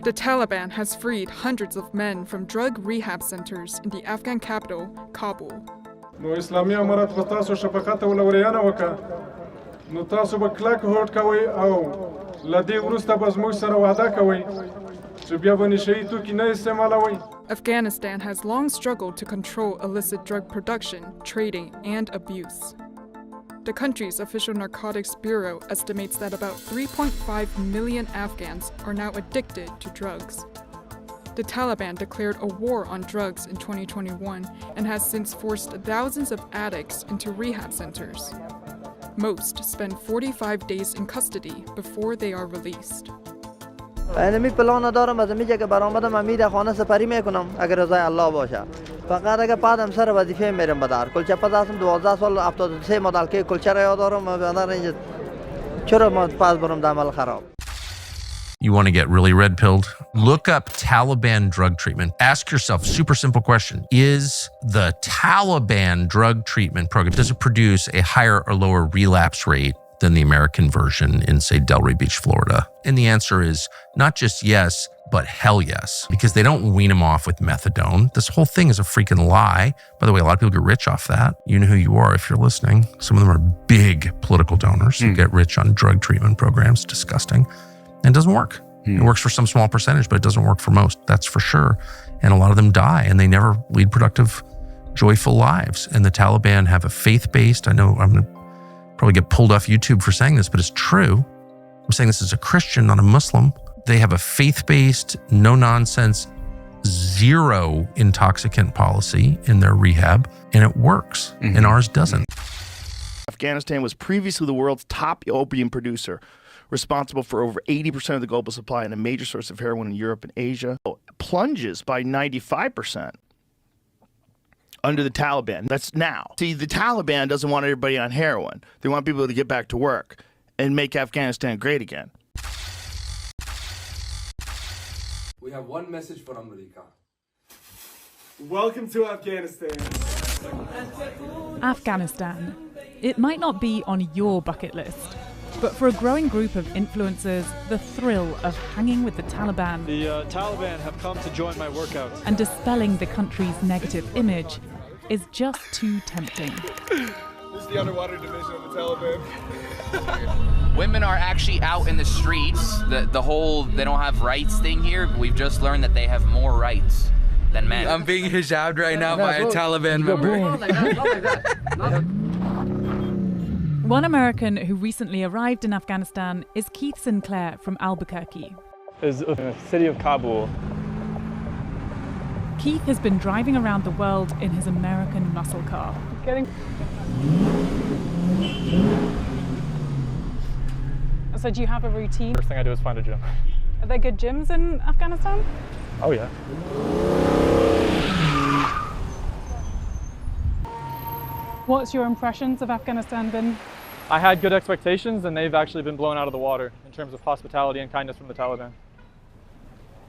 The Taliban has freed hundreds of men from drug rehab centers in the Afghan capital, Kabul. نو اسلامي امارات خو تاسو شفقت او لوريانه وکا نو تاسو به کلک هوټ کوي او لدی ورسته به زموږ سره وعده کوي چې بیا به نشي توکي نه استعمالوي. Afghanistan has long struggled to control illicit drug production, trading, and abuse. The country's official narcotics bureau estimates that about 3.5 million Afghans are now addicted to drugs. The Taliban declared a war on drugs in 2021 and has since forced thousands of addicts into rehab centers. Most spend 45 days in custody before they are released. اینمی پلان دارم از میگه که برآمدم امید خانه سپری میکنم اگر رضای الله باشه. فقط اگه بعدم سر وظیفه میرم بدار. کلچه پساسم 12 سال 73 مدل که کلچه را یادارم و بدار اینجا چرا ما پس برم دامال خراب. You want to get really red pilled? Look up Taliban drug treatment. Ask yourself, super simple question. Is the Taliban drug treatment program, does it produce a higher or lower relapse rate than the American version in, say, Delray Beach, Florida? And the answer is not just yes, but hell yes, because they don't wean them off with methadone. This whole thing is a freaking lie. By the way, a lot of people get rich off that. You know who you are if you're listening. Some of them are big political donors who get rich on drug treatment programs. Disgusting. And it doesn't work. It works for some small percentage, but it doesn't work for most. That's for sure. And a lot of them die and they never lead productive, joyful lives. And the Taliban have a faith-based, I know I'm going to probably get pulled off YouTube for saying this, but it's true. I'm saying this as a Christian, not a Muslim. They have a faith-based, no-nonsense, zero intoxicant policy in their rehab, and it works, and ours doesn't. Afghanistan was previously the world's top opium producer, responsible for over 80% of the global supply and a major source of heroin in Europe and Asia. Plunges by 95% under the Taliban. That's now. See, the Taliban doesn't want everybody on heroin. They want people to get back to work and make Afghanistan great again. We have one message for America. Welcome to Afghanistan. Afghanistan. It might not be on your bucket list, but for a growing group of influencers, the thrill of hanging with the Taliban, the Taliban have come to join my workouts, and dispelling the country's negative image is just too tempting. This is the underwater division of the Taliban. Women are actually out in the streets. The whole they don't have rights thing here, we've just learned that they have more rights than men. I'm being hijabbed right now by a Taliban member. One American who recently arrived in Afghanistan is Keith Sinclair from Albuquerque. is the city of Kabul. Keith has been driving around the world in his American muscle car. So do you have a routine? First thing I do is find a gym. Are there good gyms in Afghanistan? Oh yeah. What's your impressions of Afghanistan been? I had good expectations and they've actually been blown out of the water in terms of hospitality and kindness from the Taliban.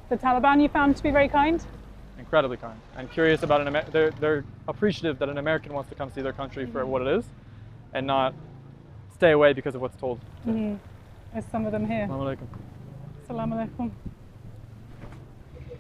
The Taliban you found to be very kind? Incredibly kind and curious about they're appreciative that an American wants to come see their country for what it is and not stay away because of what's told. There's some of them here. Assalamu alaikum. Assalamu alaikum.